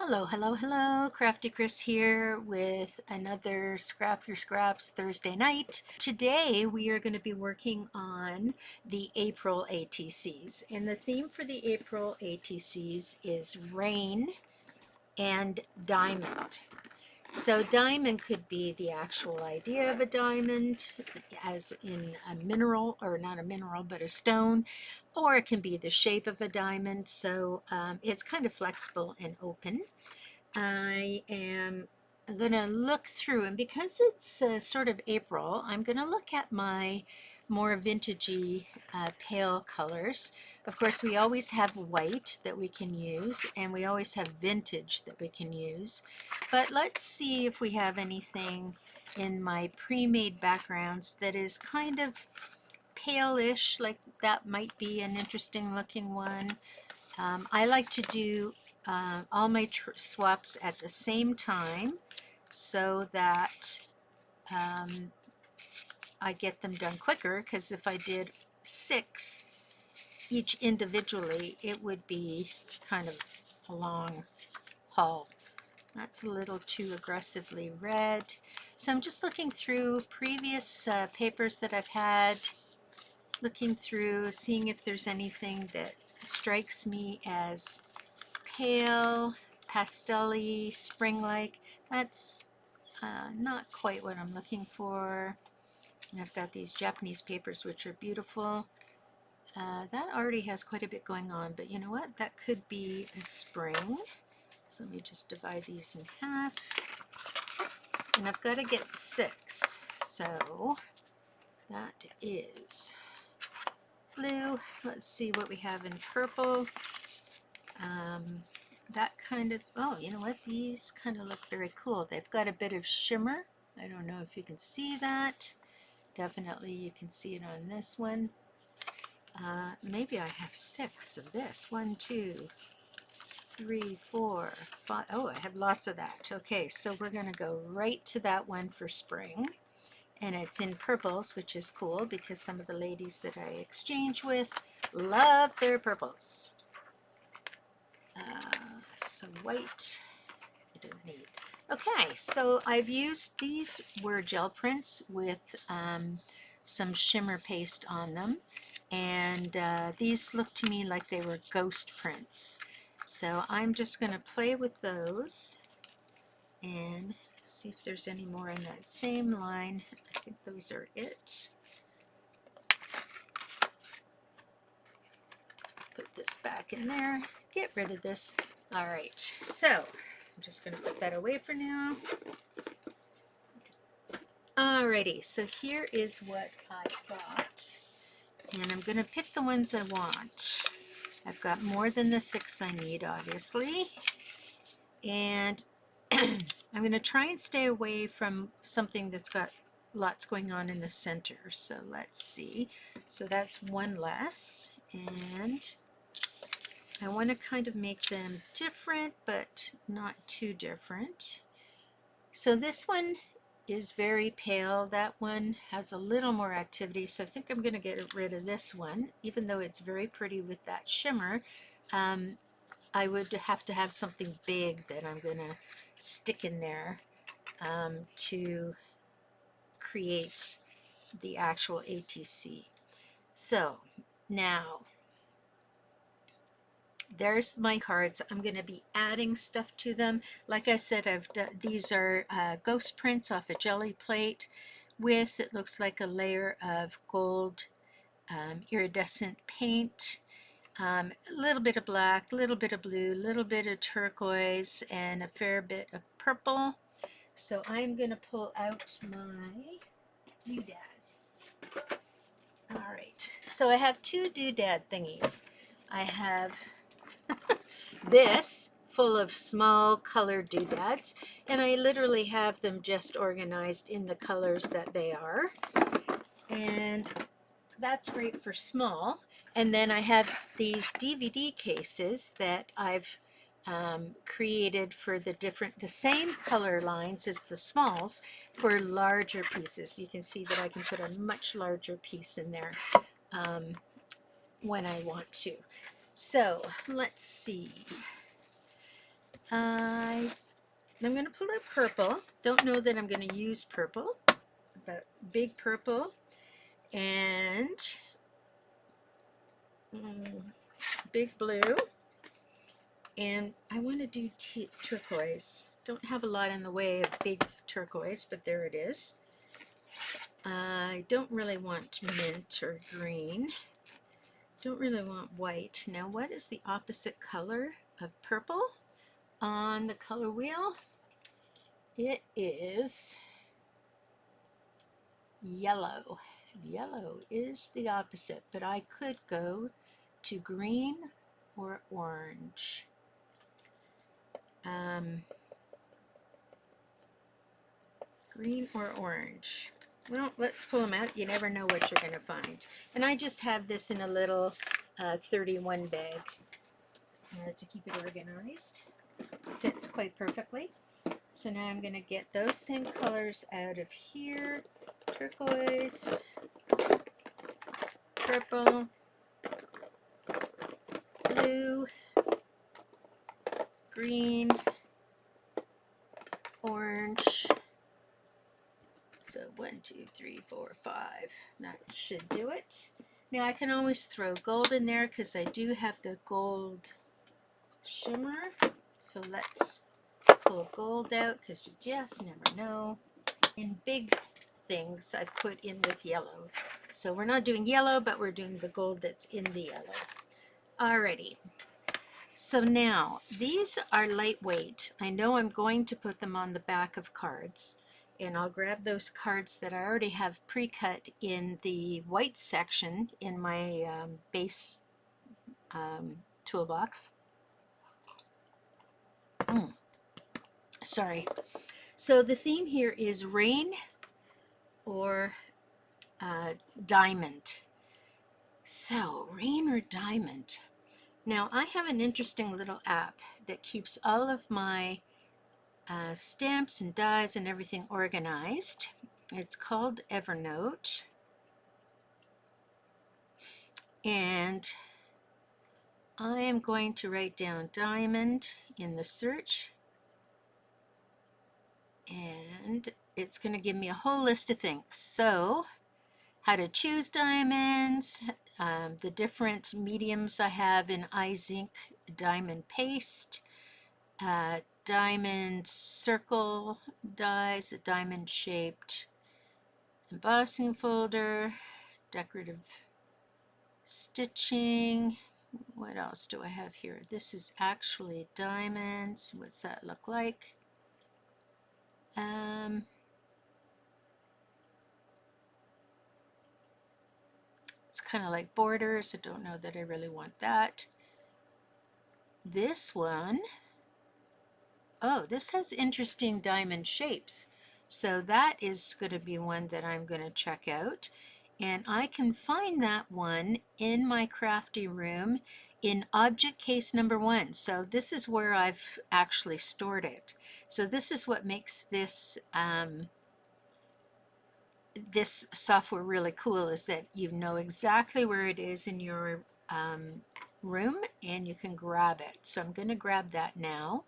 Hello, hello, hello. Crafty Chris here with another Scrap Your Scraps Thursday night. Today we are going to be working on the April ATCs. And the theme for the April ATCs is rain and diamond. So diamond could be the actual idea of a diamond, as in a mineral, or not a mineral, but a stone, or it can be the shape of a diamond. So it's kind of flexible and open. I am going to look through, and because it's sort of April, I'm going to look at my more vintagey pale colors. Of course, we always have white that we can use, and we always have vintage that we can use. But let's see if we have anything in my pre-made backgrounds that is kind of pale-ish, like that might be an interesting looking one. I like to do all my swaps at the same time so that I get them done quicker, because if I did 6 each individually, it would be kind of a long haul. That's a little too aggressively red. So I'm just looking through previous papers that I've had, looking through, seeing if there's anything that strikes me as pale, pastel-y, spring-like. That's not quite what I'm looking for. And I've got these Japanese papers, which are beautiful. That already has quite a bit going on, but you know what? That could be a spring. So let me just divide these in half. And I've got to get 6. So that is blue. Let's see what we have in purple. That kind of, oh, you know what? These kind of look very cool. They've got a bit of shimmer. I don't know if you can see that. Definitely you can see it on this one. Maybe I have 6 of this. 1, 2, 3, 4, 5. Oh, I have lots of that. Okay, so we're going to go right to that one for spring. And it's in purples, which is cool because some of the ladies that I exchange with love their purples. So white, I don't need. Okay, so I've used, these were gel prints with some shimmer paste on them, and these look to me like they were ghost prints. So I'm just going to play with those and see if there's any more in that same line. I think those are it. Put this back in there, get rid of this. All right, so I'm just going to put that away for now. Alrighty, so here is what I got, and I'm going to pick the ones I want. I've got more than the 6 I need, obviously, and I'm going to try and stay away from something that's got lots going on in the center. So let's see. So that's one less, and I want to kind of make them different, but not too different. So this one is very pale. That one has a little more activity, so I think I'm going to get rid of this one, even though it's very pretty with that shimmer. I would have to have something big that I'm going to stick in there to create the actual ATC. So now there's my cards. I'm going to be adding stuff to them. Like I said, I've done, these are ghost prints off a jelly plate with, it looks like, a layer of gold iridescent paint, a little bit of black, a little bit of blue, a little bit of turquoise, and a fair bit of purple. So I'm going to pull out my doodads. All right, so I have 2 doodad thingies. I have this full of small colored doodads, and I literally have them just organized in the colors that they are, and that's great for small. And then I have these DVD cases that I've created for the same color lines as the smalls for larger pieces. You can see that I can put a much larger piece in there when I want to. So let's see. I'm going to pull out purple. Don't know that I'm going to use purple, but big purple and big blue. And I want to do turquoise. Don't have a lot in the way of big turquoise, but there it is. I don't really want mint or green. Don't really want white. Now, what is the opposite color of purple on the color wheel? It is yellow. Yellow is the opposite, but I could go to green or orange. Green or orange. Well, let's pull them out. You never know what you're going to find. And I just have this in a little 31 bag to keep it organized. Fits quite perfectly. So now I'm going to get those same colors out of here. Turquoise, purple, blue, green, orange. So 1, 2, 3, 4, 5. That should do it. Now I can always throw gold in there because I do have the gold shimmer. So let's pull gold out because you just never know. In big things I've put in with yellow. So we're not doing yellow, but we're doing the gold that's in the yellow. Alrighty. So now these are lightweight. I know I'm going to put them on the back of cards. And I'll grab those cards that I already have pre-cut in the white section in my base toolbox. Sorry. So the theme here is rain or diamond. So rain or diamond. Now I have an interesting little app that keeps all of my stamps and dies and everything organized. It's called Evernote. And I am going to write down diamond in the search, and it's going to give me a whole list of things. So how to choose diamonds, the different mediums I have in iZinc diamond paste, diamond circle dies, a diamond shaped embossing folder, decorative stitching. What else do I have here? This is actually diamonds. What's that look like? It's kind of like borders. I don't know that I really want that. This one, oh, this has interesting diamond shapes. So that is going to be one that I'm going to check out. And I can find that one in my crafty room in object case number 1. So this is where I've actually stored it. So this is what makes this this software really cool, is that you know exactly where it is in your room and you can grab it. So I'm going to grab that now.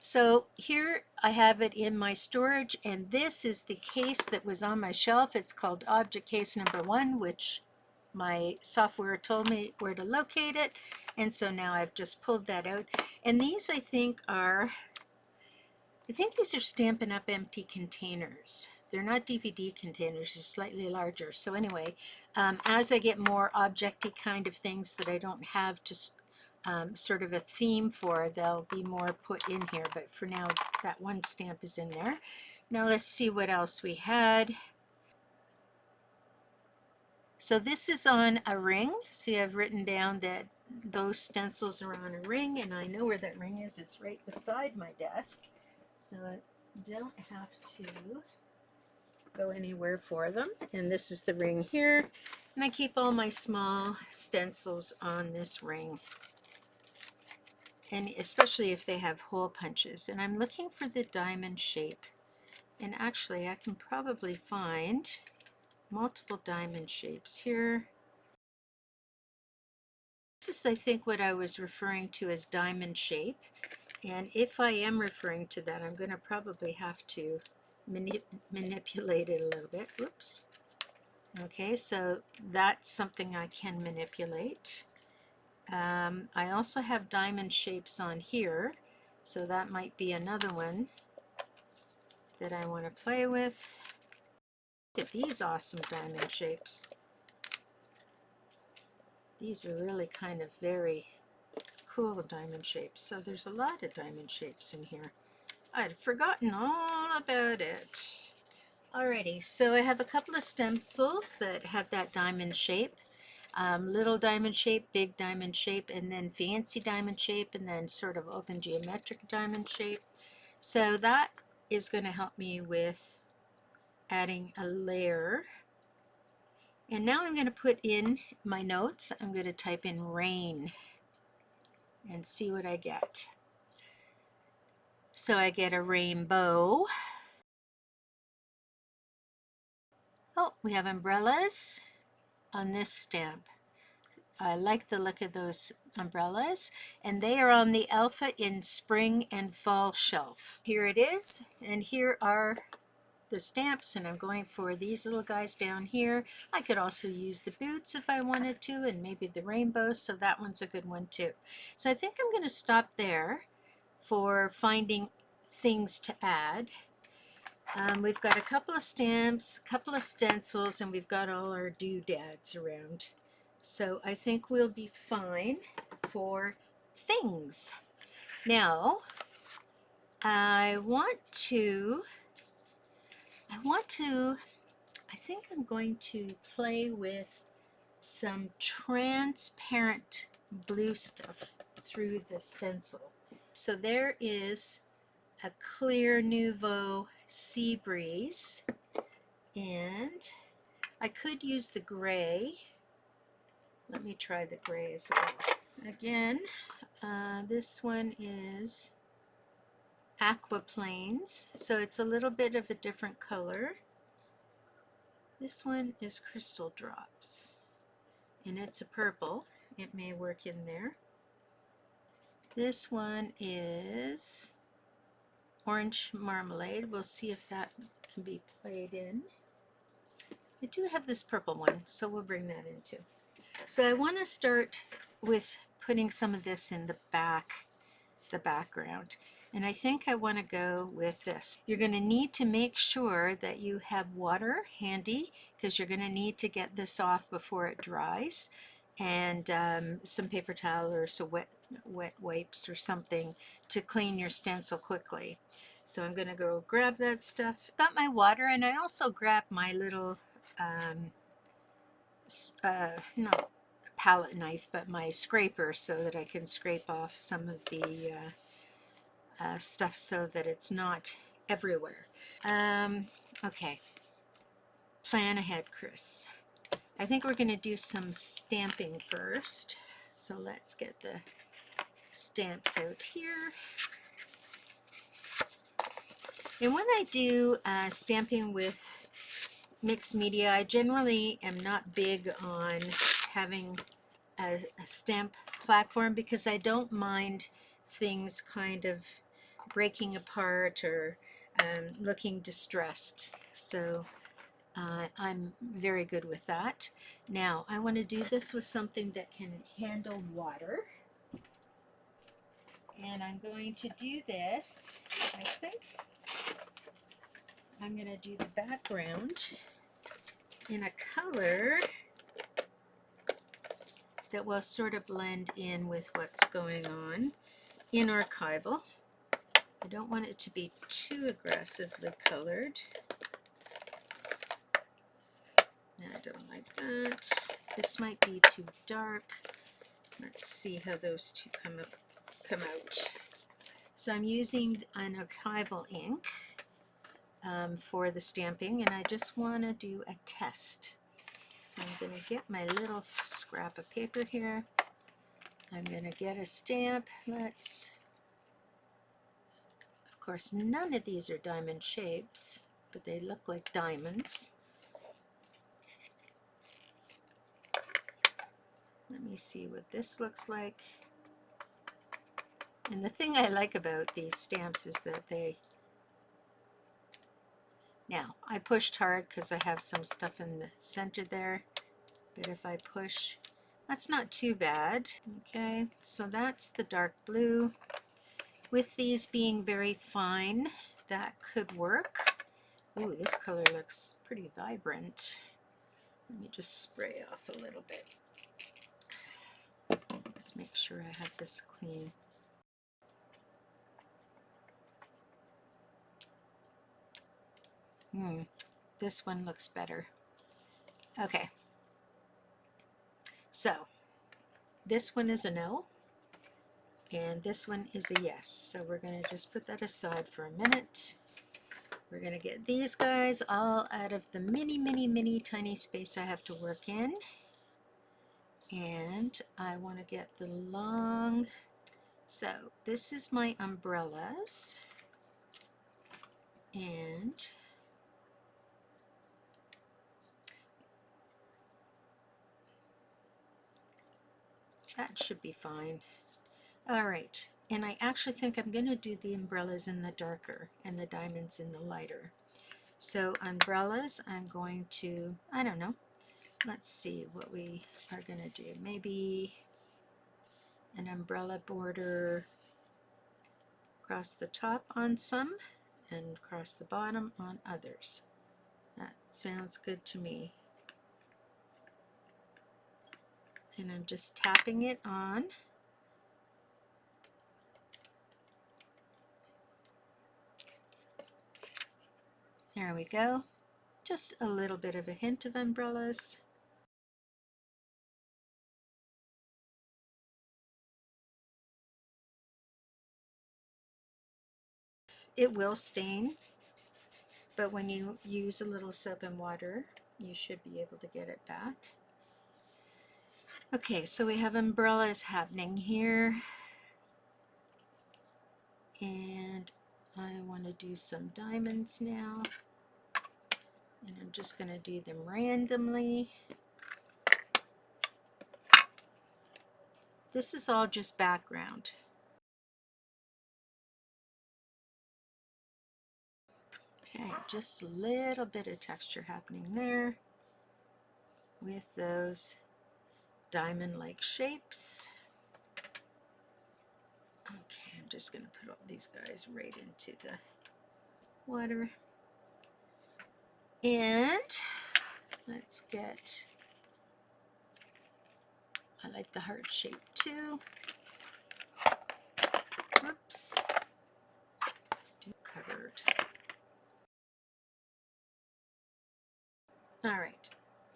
So here I have it in my storage, and this is the case that was on my shelf. It's called object case number 1, which my software told me where to locate it, and so now I've just pulled that out. And these I think these are Stampin' Up! Empty containers. They're not DVD containers, they're slightly larger. So anyway, as I get more objecty kind of things that I don't have to sort of a theme for, they'll be more put in here. But for now, that one stamp is in there. Now let's see what else we had. So this is on a ring. See, I've written down that those stencils are on a ring, and I know where that ring is. It's right beside my desk. So I don't have to go anywhere for them. And this is the ring here. And I keep all my small stencils on this ring. And especially if they have hole punches. And I'm looking for the diamond shape. And actually I can probably find multiple diamond shapes here. This is, I think, what I was referring to as diamond shape. And if I am referring to that, I'm going to probably have to manipulate it a little bit. Whoops. Okay, so that's something I can manipulate. I also have diamond shapes on here, so that might be another one that I want to play with. Look at these awesome diamond shapes. These are really kind of very cool diamond shapes. So there's a lot of diamond shapes in here. I'd forgotten all about it. Alrighty, so I have a couple of stencils that have that diamond shape. Little diamond shape, big diamond shape, and then fancy diamond shape, and then sort of open geometric diamond shape. So that is going to help me with adding a layer. And now I'm going to put in my notes. I'm going to type in rain and see what I get. So I get a rainbow. Oh, we have umbrellas on this stamp. I like the look of those umbrellas, and they are on the Alpha in Spring and Fall shelf. Here it is, and here are the stamps, and I'm going for these little guys down here. I could also use the boots if I wanted to, and maybe the rainbow, so that one's a good one too. So I think I'm going to stop there for finding things to add. We've got a couple of stamps, a couple of stencils, and we've got all our doodads around. So I think we'll be fine for things. Now, I think I'm going to play with some transparent blue stuff through the stencil. So there is a clear Nuvo Sea Breeze, and I could use the gray. Let me try the gray as well. Again, this one is Aqua Plains, so it's a little bit of a different color. This one is Crystal Drops, and it's a purple. It may work in there. This one is Orange Marmalade. We'll see if that can be played in. I do have this purple one, so we'll bring that in too. So I want to start with putting some of this in the background. And I think I want to go with this. You're going to need to make sure that you have water handy, because you're going to need to get this off before it dries, and some paper towel or some wet wipes or something to clean your stencil quickly. So I'm going to go grab that stuff. Got my water, and I also grabbed my little not palette knife, but my scraper, so that I can scrape off some of the stuff so that it's not everywhere. Okay, plan ahead, Chris. I think we're going to do some stamping first. So let's get the stamps out here. And when I do stamping with mixed media, I generally am not big on having a stamp platform, because I don't mind things kind of breaking apart or looking distressed. So I'm very good with that. Now I want to do this with something that can handle water, and I'm going to do this. I think I'm going to do the background in a color that will sort of blend in with what's going on in archival. I don't want it to be too aggressively colored. I don't like that. This might be too dark. Let's see how those two come out. So I'm using an archival ink for the stamping, and I just want to do a test. So I'm going to get my little scrap of paper here. I'm going to get a stamp. Of course, none of these are diamond shapes, but they look like diamonds. Let me see what this looks like. And the thing I like about these stamps is that now I pushed hard because I have some stuff in the center there, but if I push, that's not too bad. Okay, so that's the dark blue. With these being very fine, that could work. Ooh, this color looks pretty vibrant. Let me just spray off a little bit. Let's make sure I have this clean. This one looks better. Okay, so this one is a no, and this one is a yes. So we're going to just put that aside for a minute. We're going to get these guys all out of the mini tiny space I have to work in. And I want to get the long, so this is my umbrellas, and that should be fine. All right, and I actually think I'm going to do the umbrellas in the darker and the diamonds in the lighter. So umbrellas, I'm going to, I don't know, let's see what we are going to do. Maybe an umbrella border across the top on some and across the bottom on others. That sounds good to me. And I'm just tapping it on. There we go. Just a little bit of a hint of umbrellas. It will stain, but when you use a little soap and water, you should be able to get it back. Okay, so we have umbrellas happening here. And I want to do some diamonds now. And I'm just going to do them randomly. This is all just background. Okay, just a little bit of texture happening there with those diamond-like shapes. Okay, I'm just going to put all these guys right into the water. And let's get, I like the heart shape too. Whoops. Covered. All right,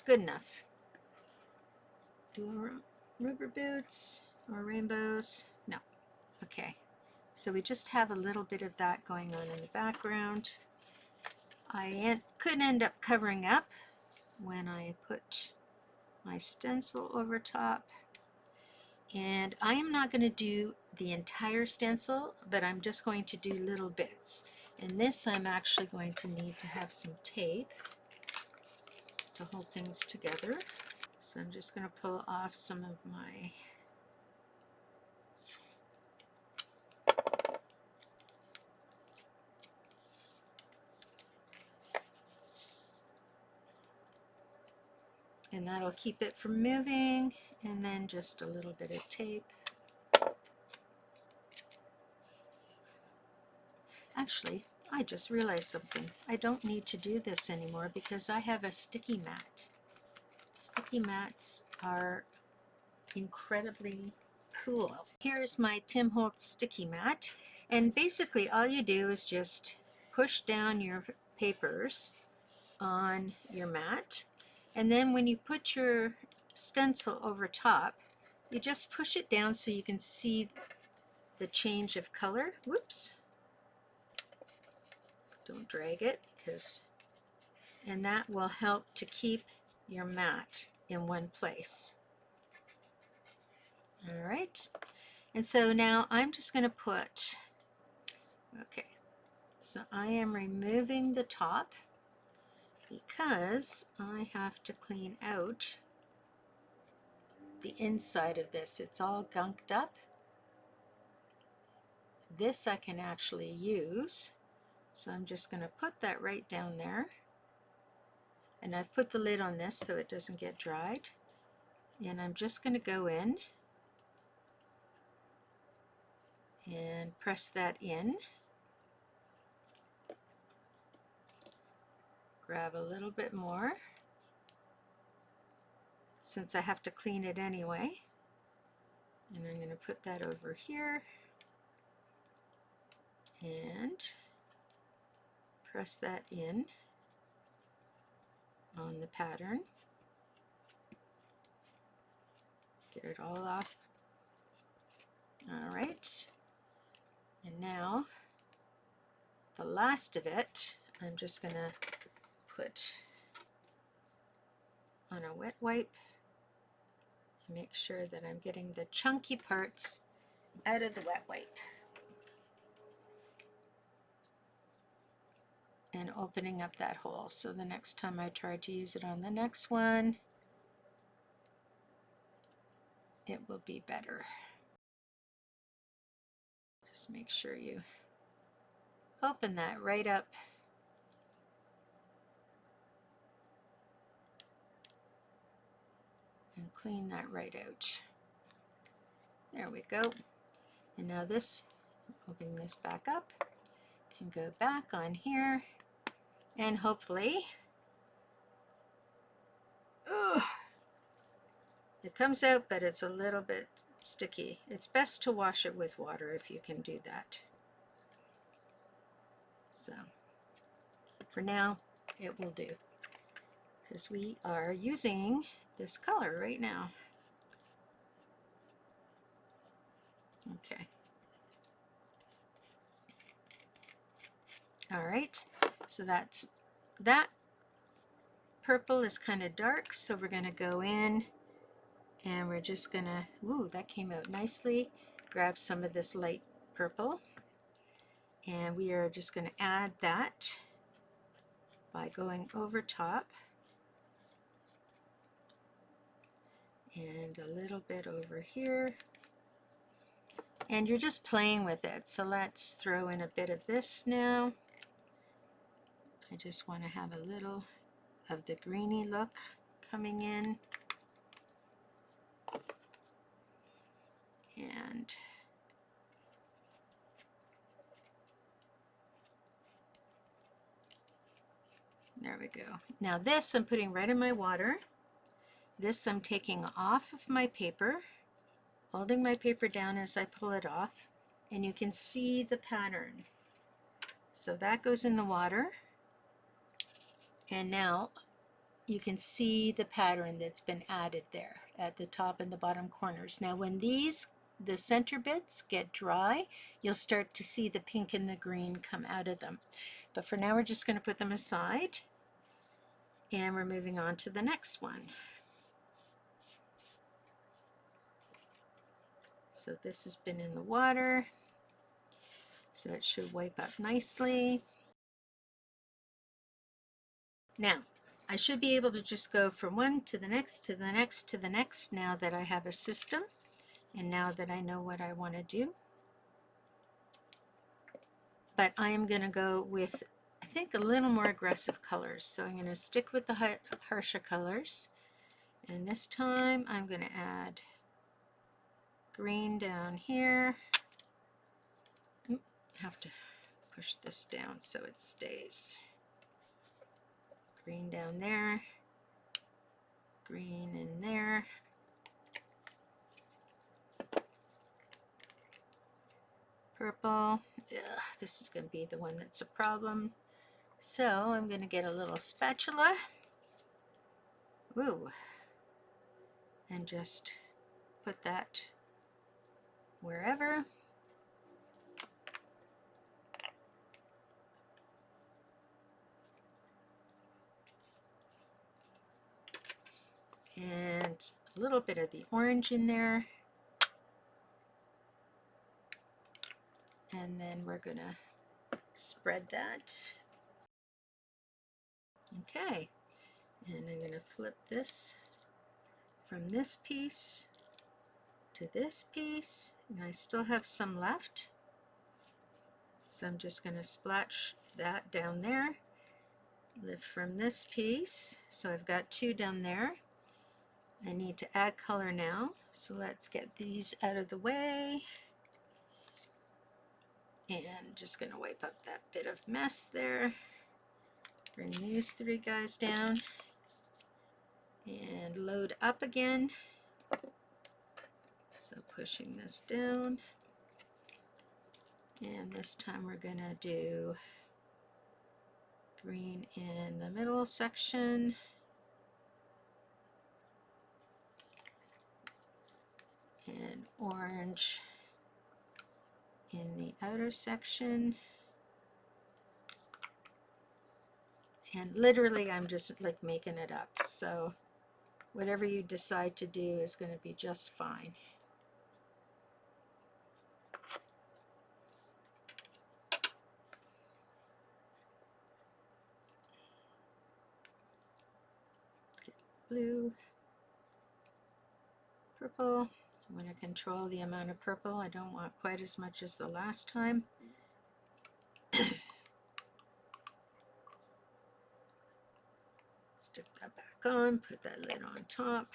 good enough. Do rubber boots or rainbows? No. Okay, so we just have a little bit of that going on in the background. I could end up covering up when I put my stencil over top. And I am not going to do the entire stencil, but I'm just going to do little bits. In this, I'm actually going to need to have some tape to hold things together. So I'm just going to pull off some of my and that'll keep it from moving, and then just a little bit of tape. Actually, I just realized something. I don't need to do this anymore because I have a sticky mat. Sticky mats are incredibly cool. Here's my Tim Holtz sticky mat, and basically all you do is just push down your papers on your mat, and then when you put your stencil over top, you just push it down so you can see the change of color. Whoops. Don't drag it, and that will help to keep your mat in one place. All right, and so now I'm just going to put, okay, so I am removing the top because I have to clean out the inside of this. It's all gunked up. this I can actually use. So I'm just going to put that right down there. And I've put the lid on this so it doesn't get dried. And I'm just going to go in and press that in. Grab a little bit more, since I have to clean it anyway. And I'm going to put that over here and press that in on the pattern. Get it all off. All right. And now the last of it, I'm just going to put on a wet wipe and make sure that I'm getting the chunky parts out of the wet wipe and opening up that hole, so the next time I try to use it on the next one, it will be better. Just make sure you open that right up and clean that right out. There we go. And now this, opening this back up, can go back on here and hopefully, it comes out, but it's a little bit sticky. It's best to wash it with water if you can do that. So for now, it will do, because we are using this color right now. Okay. All right, so that purple is kind of dark, so we're going to go in and we're just going to, ooh, that came out nicely. Grab some of this light purple, and we are just going to add that by going over top and a little bit over here. And you're just playing with it, so let's throw in a bit of this now. I just want to have a little of the greeny look coming in. And there we go. Now this I'm putting right in my water. This I'm taking off of my paper, holding my paper down as I pull it off, and you can see the pattern. So that goes in the water. And now you can see the pattern that's been added there at the top and the bottom corners. Now when the center bits get dry, you'll start to see the pink and the green come out of them. But for now, we're just going to put them aside, and we're moving on to the next one. So this has been in the water, so it should wipe up nicely. Now, I should be able to just go from one to the next, to the next, to the next, now that I have a system, and now that I know what I want to do. But I am going to go with, I think, a little more aggressive colors. So I'm going to stick with the harsher colors. And this time I'm going to add green down here. Have to push this down so it stays. Green down there. Green in there. Purple. Ugh, this is going to be the one that's a problem. So I'm going to get a little spatula. Woo. And just put that wherever. And a little bit of the orange in there. And then we're going to spread that. Okay. And I'm going to flip this from this piece to this piece. And I still have some left. So I'm just going to splash that down there. Lift from this piece. So I've got 2 down there. I need to add color now. So let's get these out of the way. And just going to wipe up that bit of mess there. Bring these 3 guys down. And load up again. So pushing this down. And this time we're going to do green in the middle section. And orange in the outer section. And literally I'm just like making it up. So whatever you decide to do is going to be just fine. Blue, purple. I'm going to control the amount of purple. I don't want quite as much as the last time. Stick that back on, put that lid on top,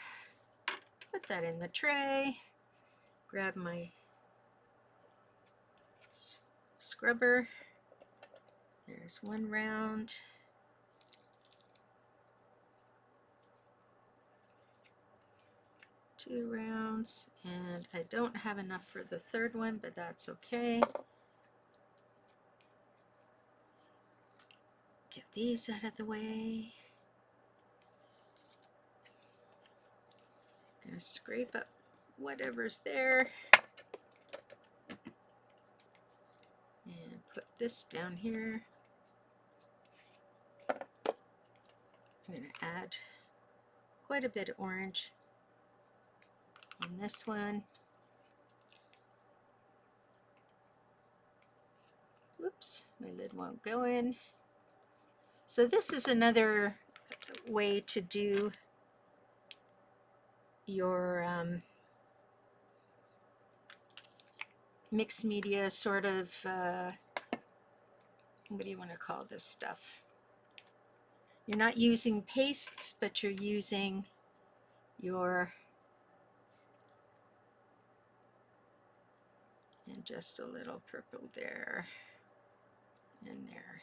put that in the tray, grab my scrubber. There's 1 round. Two rounds, and I don't have enough for the 3rd one, but that's okay. Get these out of the way. Gonna scrape up whatever's there and put this down here. I'm gonna add quite a bit of orange on this one. Whoops, my lid won't go in. So this is another way to do your mixed media sort of, what do you want to call this stuff? You're not using pastes, but you're using your, and just a little purple there and there.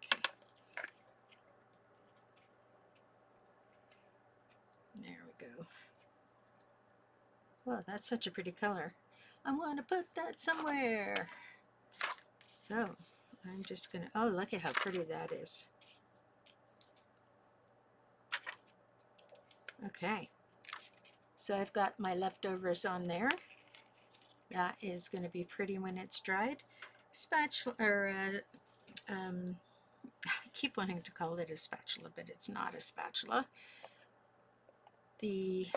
Okay. There we go. Well, that's such a pretty color. I want to put that somewhere. So I'm just gonna, oh, look at how pretty that is. Okay, so I've got my leftovers on there. That is going to be pretty when it's dried. Spatula, or I keep wanting to call it a spatula, but it's not a spatula. The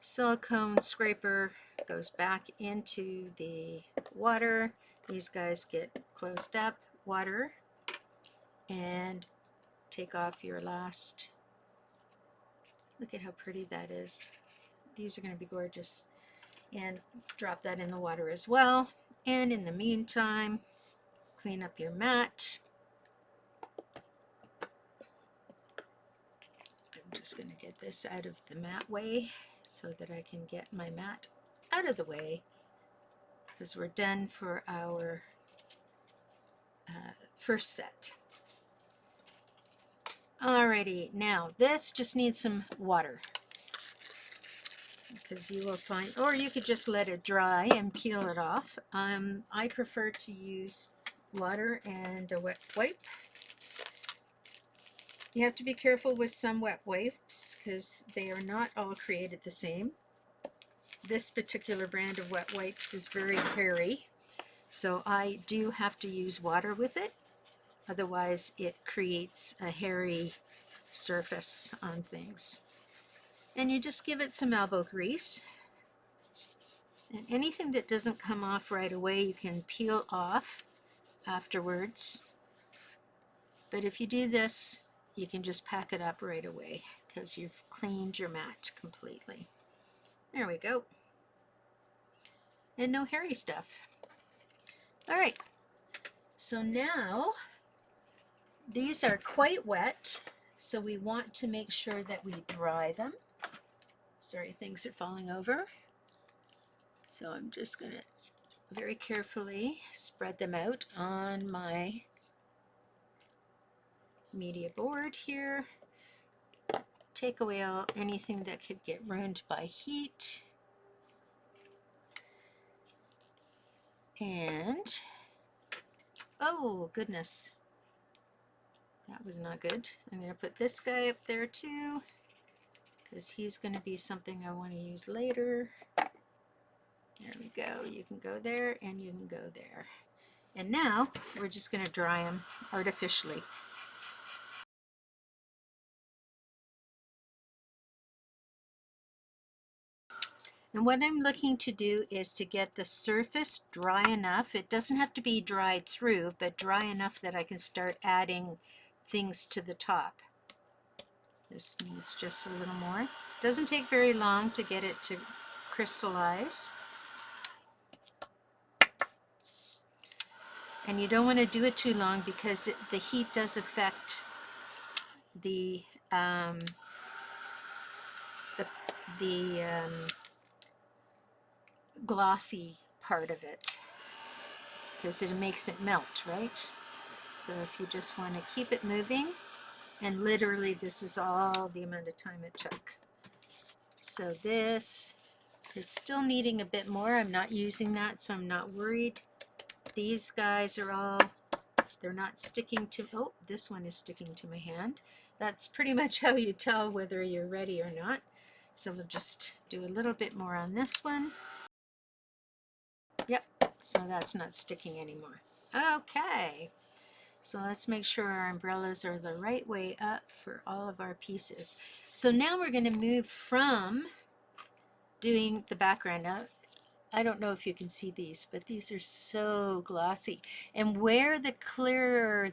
silicone scraper goes back into the water. These guys get closed up, water, and take off your last. Look at how pretty that is. These are going to be gorgeous. And drop that in the water as well. And in the meantime, clean up your mat. I'm just going to get this out of the mat way so that I can get my mat out of the way, because we're done for our first set. Alrighty, now this just needs some water, because you will find, or you could just let it dry and peel it off. I prefer to use water and a wet wipe. You have to be careful with some wet wipes because they are not all created the same. This particular brand of wet wipes is very hairy, so I do have to use water with it. Otherwise it creates a hairy surface on things. And you just give it some elbow grease. And anything that doesn't come off right away you can peel off afterwards. But if you do this, you can just pack it up right away because you've cleaned your mat completely. There we go. and no hairy stuff. All right, so now these are quite wet, so we want to make sure that we dry them. Sorry, things are falling over. So I'm just going to very carefully spread them out on my media board here. Take away anything that could get ruined by heat. And, oh goodness, that was not good. I'm going to put this guy up there too, because he's going to be something I want to use later. There we go. You can go there and you can go there. And now we're just going to dry them artificially. And what I'm looking to do is to get the surface dry enough. It doesn't have to be dried through, but dry enough that I can start adding things to the top. This needs just a little more. It doesn't take very long to get it to crystallize. And you don't want to do it too long because the heat does affect the glossy part of it, because it makes it melt, right? So if you just want to keep it moving, and literally this is all the amount of time it took. So this is still needing a bit more. I'm not using that, so I'm not worried. These guys are all, they're not sticking to, oh, this one is sticking to my hand. That's pretty much how you tell whether you're ready or not. So we'll just do a little bit more on this one. Yep, so that's not sticking anymore. Okay, so let's make sure our umbrellas are the right way up for all of our pieces. So now we're going to move from doing the background. Now, I don't know if you can see these, but these are so glossy. And where the clearer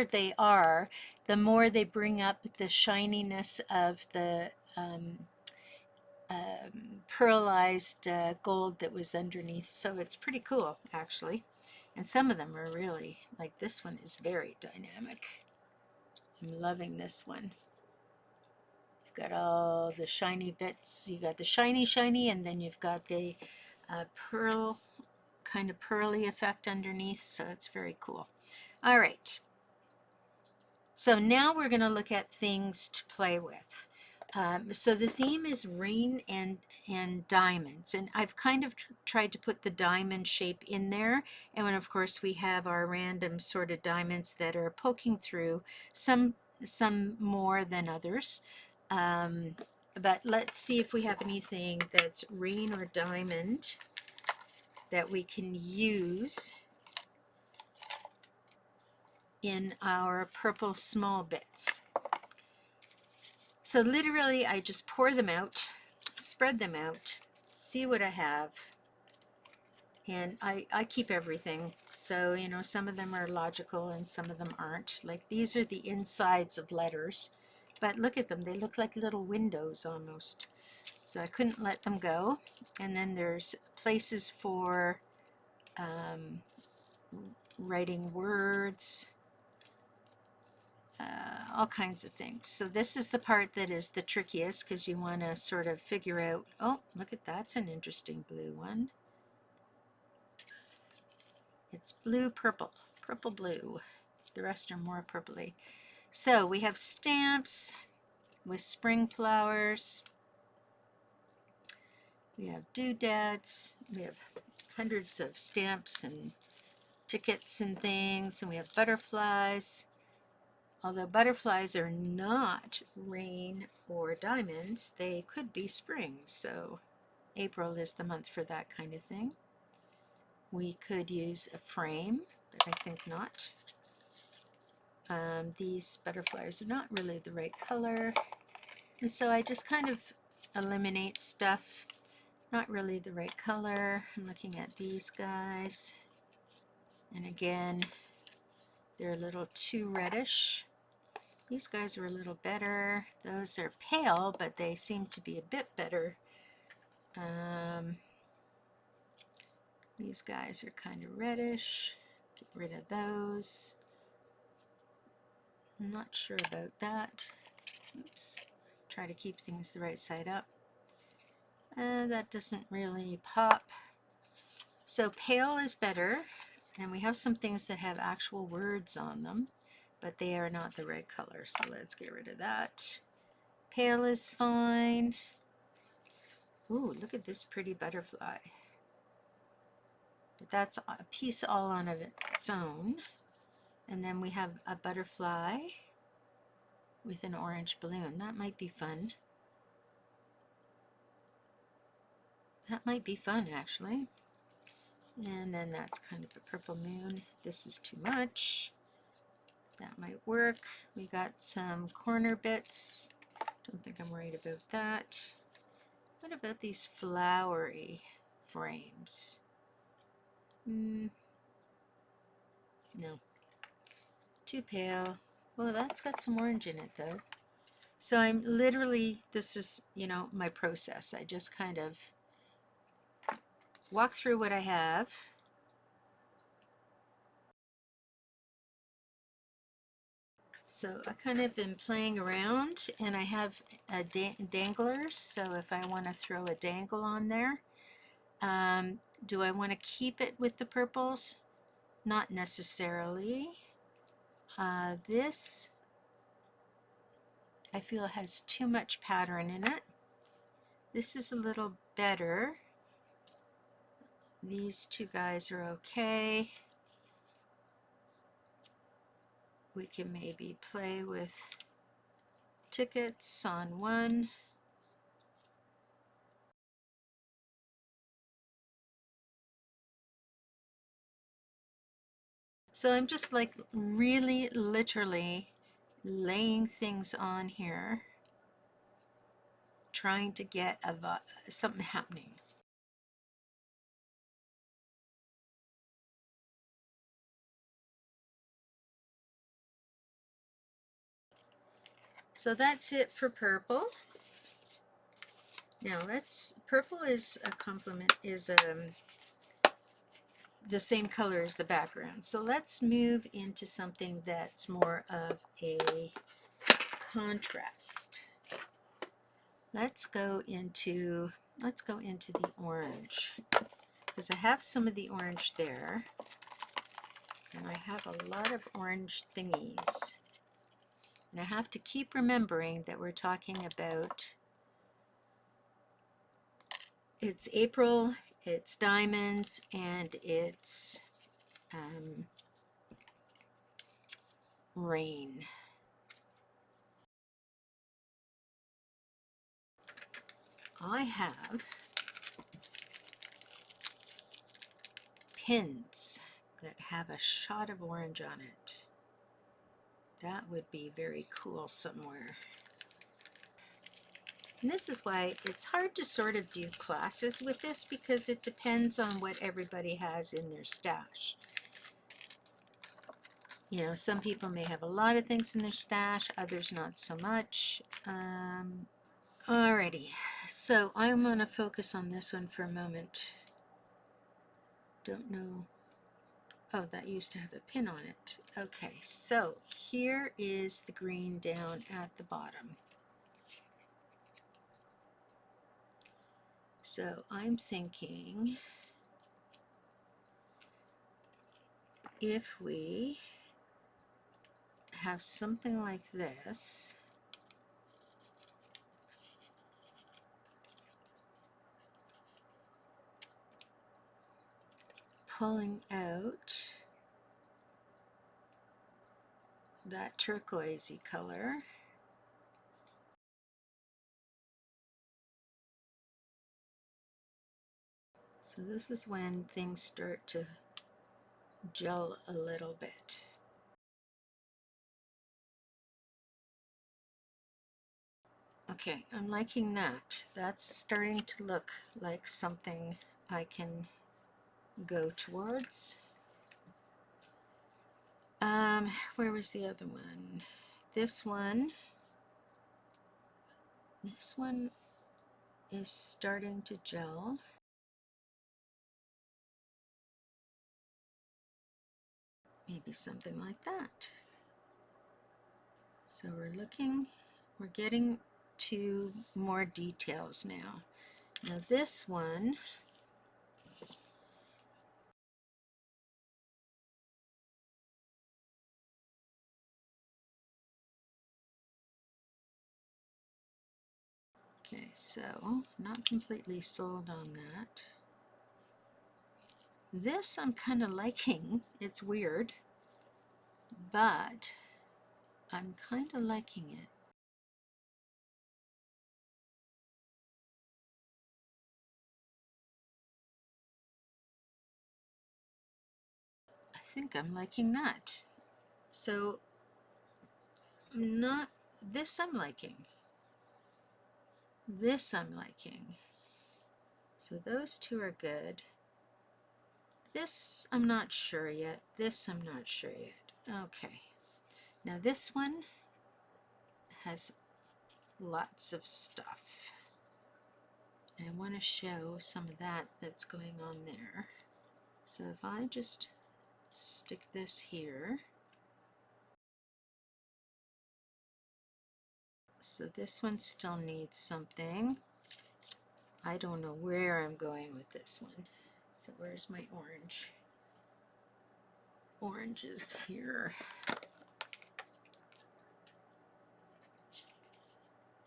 they are, the more they bring up the shininess of the pearlized gold that was underneath. So it's pretty cool, actually. And some of them are really, like this one is very dynamic. I'm loving this one. You've got all the shiny bits. You got the shiny, and then you've got the pearl, kind of pearly effect underneath. So it's very cool. All right. So now we're going to look at things to play with. So the theme is rain and diamonds, and I've kind of tried to put the diamond shape in there, and then of course we have our random sort of diamonds that are poking through, some more than others, but let's see if we have anything that's rain or diamond that we can use in our purple small bits. So literally I just pour them out, spread them out, see what I have, and I keep everything. So, you know, some of them are logical and some of them aren't. Like these are the insides of letters, but look at them, they look like little windows almost. So I couldn't let them go. And then there's places for writing words, all kinds of things. So this is the part that is the trickiest, because you want to sort of figure out, oh, look at that's an interesting blue one. It's blue purple, purple blue. The rest are more purpley. So we have stamps with spring flowers. We have doodads. We have hundreds of stamps and tickets and things, and we have butterflies. Although butterflies are not rain or diamonds, they could be spring, so April is the month for that kind of thing. We could use a frame, but I think not. These butterflies are not really the right color, and so I just kind of eliminate stuff not really the right color. I'm looking at these guys, and again, they're a little too reddish. These guys are a little better. Those are pale, but they seem to be a bit better. These guys are kind of reddish. Get rid of those. I'm not sure about that. Oops. Try to keep things the right side up. That doesn't really pop. So pale is better, and we have some things that have actual words on them, but they are not the right color, so let's get rid of that. Pale is fine. Ooh, look at this pretty butterfly. But that's a piece all on its own. And then we have a butterfly with an orange balloon. That might be fun. That might be fun, actually. And then that's kind of a purple moon. This is too much. That might work. We got some corner bits. Don't think I'm worried about that. What about these flowery frames? No. Too pale. Well, that's got some orange in it, though. So I'm literally, this is, you know, my process. I just kind of walk through what I have. So I kind of been playing around, and I have a danglers, so if I want to throw a dangle on there. Do I want to keep it with the purples? Not necessarily. This, I feel, has too much pattern in it. This is a little better. These two guys are okay. We can maybe play with tickets on one. So I'm just like really literally laying things on here, trying to get something happening. So that's it for purple. Now purple is a complement, is the same color as the background. So let's move into something that's more of a contrast. Let's go into the orange, because I have some of the orange there, and I have a lot of orange thingies. And I have to keep remembering that we're talking about, it's April, it's diamonds, and it's rain. I have pins that have a shot of orange on it. That would be very cool somewhere. And this is why it's hard to sort of do classes with this, because it depends on what everybody has in their stash. You know, some people may have a lot of things in their stash, others not so much. Alrighty, so I'm going to focus on this one for a moment. Don't know. Oh, that used to have a pin on it. Okay, so here is the green down at the bottom. So I'm thinking if we have something like this, pulling out that turquoisey color, so this is when things start to gel a little bit. Okay, I'm liking that. That's starting to look like something I can go towards. Where was the other one? This one is starting to gel. maybe something like that. So we're getting to more details now. Now this one, okay, so not completely sold on that. This I'm kind of liking. It's weird, but I'm kind of liking it. I think I'm liking that. So not this I'm liking. This I'm liking. So those two are good. This I'm not sure yet. This I'm not sure yet. Okay. Now this one has lots of stuff. I want to show some of that that's going on there. So if I just stick this here. So this one still needs something. I don't know where I'm going with this one. So where's my orange? Orange is here.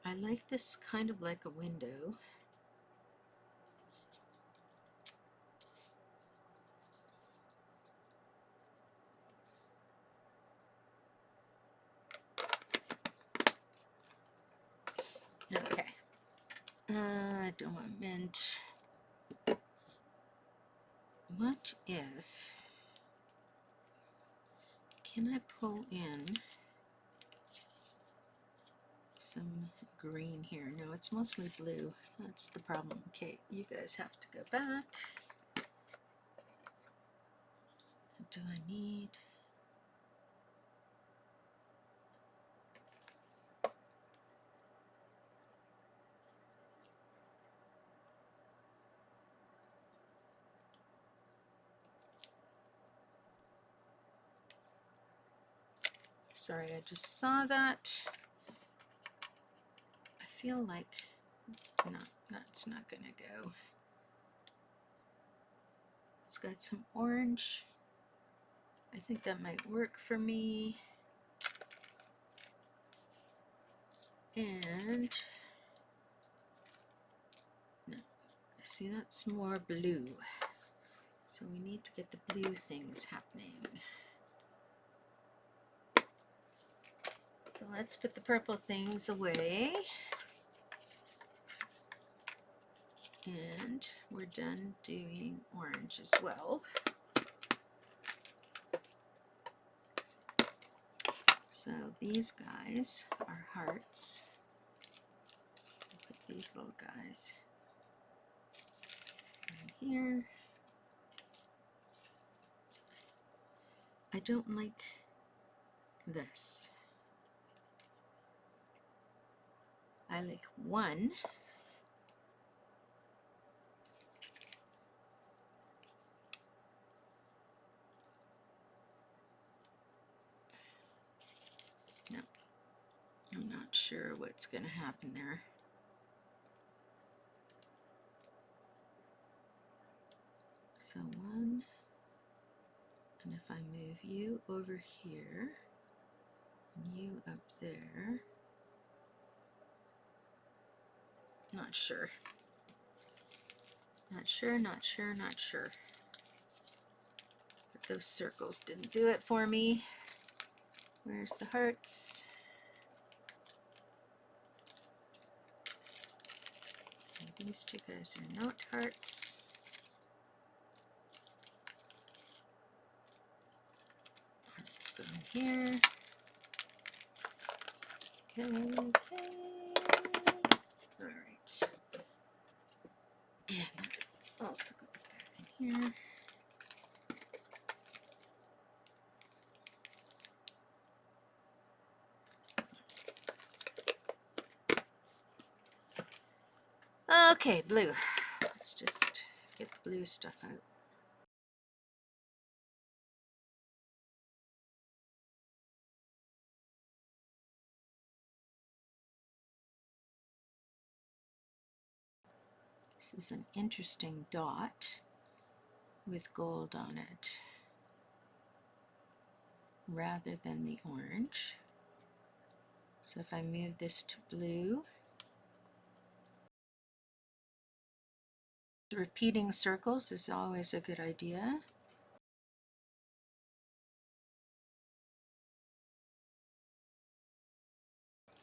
I like this kind of like a window. Okay. I don't want mint. What if, can I pull in some green here? No, it's mostly blue. That's the problem. Okay, you guys have to go back. Do I need? Sorry, I just saw that. I feel like, no, that's not gonna go. It's got some orange. I think that might work for me. And no, see, that's more blue. So we need to get the blue things happening. So let's put the purple things away. And we're done doing orange as well. So these guys are hearts. Put these little guys in here. I don't like this. I like one. No, I'm not sure what's going to happen there. So one, and if I move you over here, and you up there, not sure. Not sure, not sure, not sure. But those circles didn't do it for me. Where's the hearts? And these two guys are not hearts. Hearts go in here. Okay, okay. All right. And that also goes back in here. Okay, blue. Let's just get the blue stuff out. This is an interesting dot with gold on it rather than the orange. So if I move this to blue, repeating circles is always a good idea.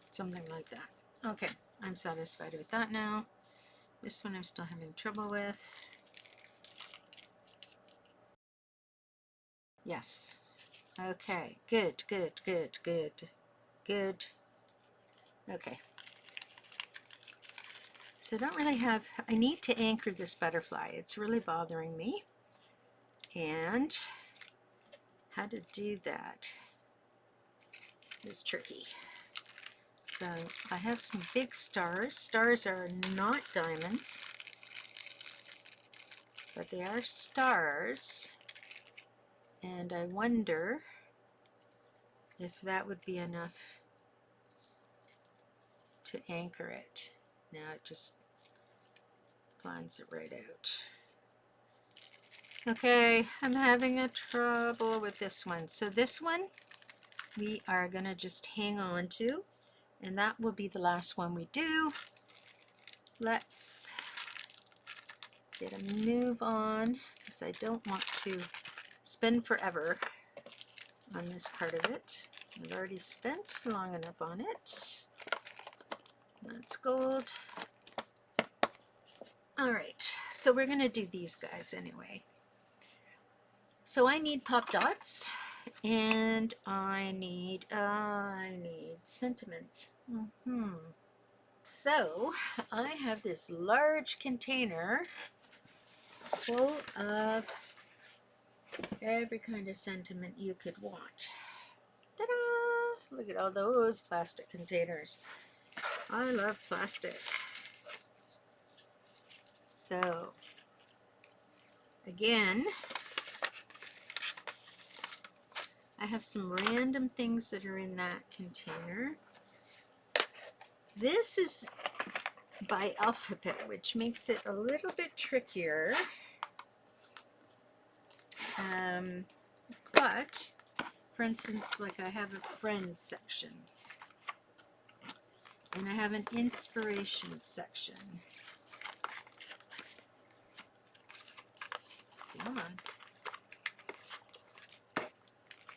Something like that. Okay, I'm satisfied with that now. This one I'm still having trouble with. Yes. Okay, good, good, good, good, good. Okay. So I don't really have, I need to anchor this butterfly. It's really bothering me. And how to do that is tricky. So I have some big stars. Stars are not diamonds, but they are stars. And I wonder if that would be enough to anchor it. Now it just plans it right out. Okay, I'm having a trouble with this one. So this one we are gonna just hang on to, and that will be the last one we do. Let's get a move on because I don't want to spend forever on this part of it. I've already spent long enough on it. That's gold. All right, so we're gonna do these guys anyway. So I need pop dots, and I need sentiment. So I have this large container full of every kind of sentiment you could want. Ta-da! Look at all those plastic containers. I love plastic. So again, I have some random things that are in that container. This is by alphabet, which makes it a little bit trickier. But for instance, like I have a friends section and I have an inspiration section. Come on.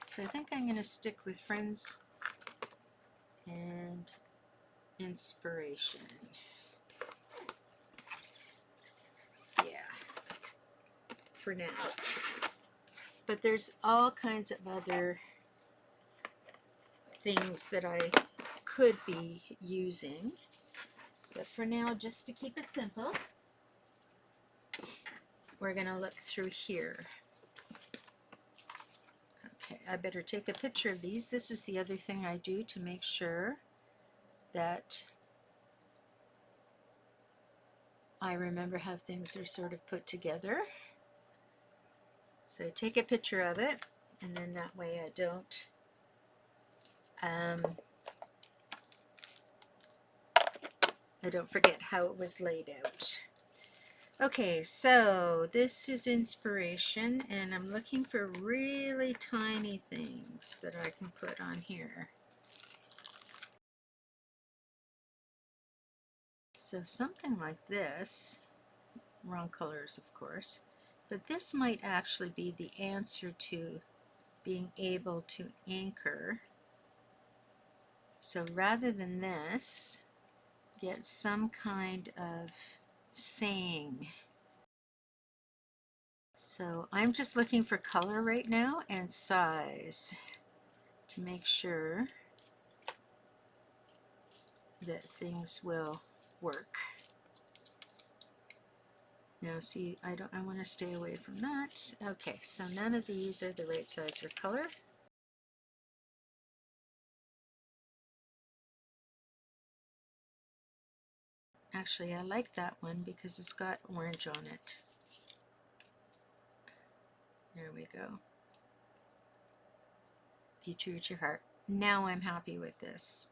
So I think I'm going to stick with friends and inspiration. Yeah, for now. But there's all kinds of other things that I could be using. But for now, just to keep it simple, we're going to look through here. Okay, I better take a picture of these. This is the other thing I do to make sure that I remember how things are sort of put together. So I take a picture of it, and then that way I don't forget how it was laid out. Okay, so this is inspiration, and I'm looking for really tiny things that I can put on here. So something like this, wrong colors of course, but this might actually be the answer to being able to anchor. So rather than this, get some kind of saying. So I'm just looking for color right now and size to make sure that things will work. Now see, I want to stay away from that. Okay, so none of these are the right size for color. Actually, I like that one because it's got orange on it. There we go. Be true to your heart. Now I'm happy with this.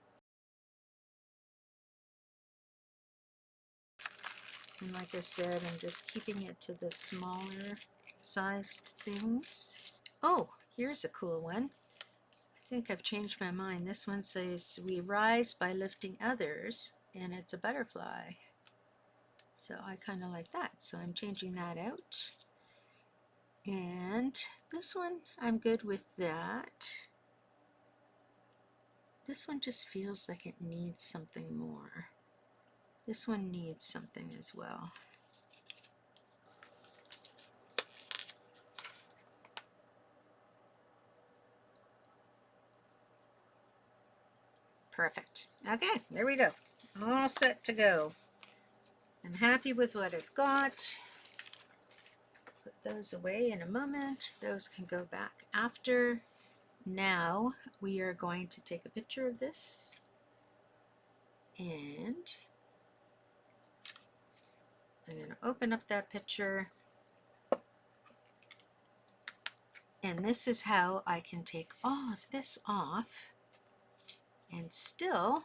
And like I said, I'm just keeping it to the smaller sized things. Oh, here's a cool one. I think I've changed my mind. This one says, "We rise by lifting others," and it's a butterfly. So I kind of like that. So I'm changing that out. And this one, I'm good with that. This one just feels like it needs something more. This one needs something as well. Perfect. Okay, there we go. All set to go. I'm happy with what I've got. Put those away in a moment. Those can go back after. Now we are going to take a picture of this, and I'm going to open up that picture, and this is how I can take all of this off and still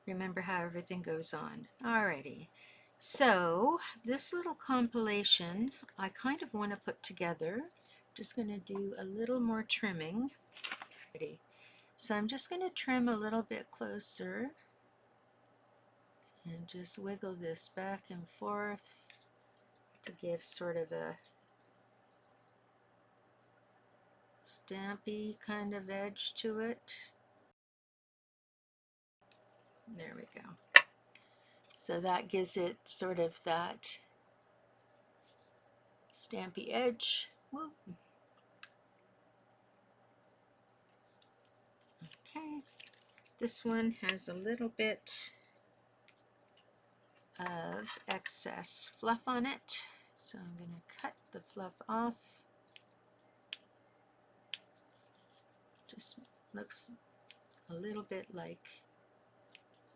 remember how everything goes on. Alrighty, so this little compilation I kind of want to put together. Just going to do a little more trimming. So I'm just going to trim a little bit closer and just wiggle this back and forth to give sort of a stampy kind of edge to it. There we go. So that gives it sort of that stampy edge. Whoop. Okay, this one has a little bit of excess fluff on it, so I'm going to cut the fluff off. Just looks a little bit like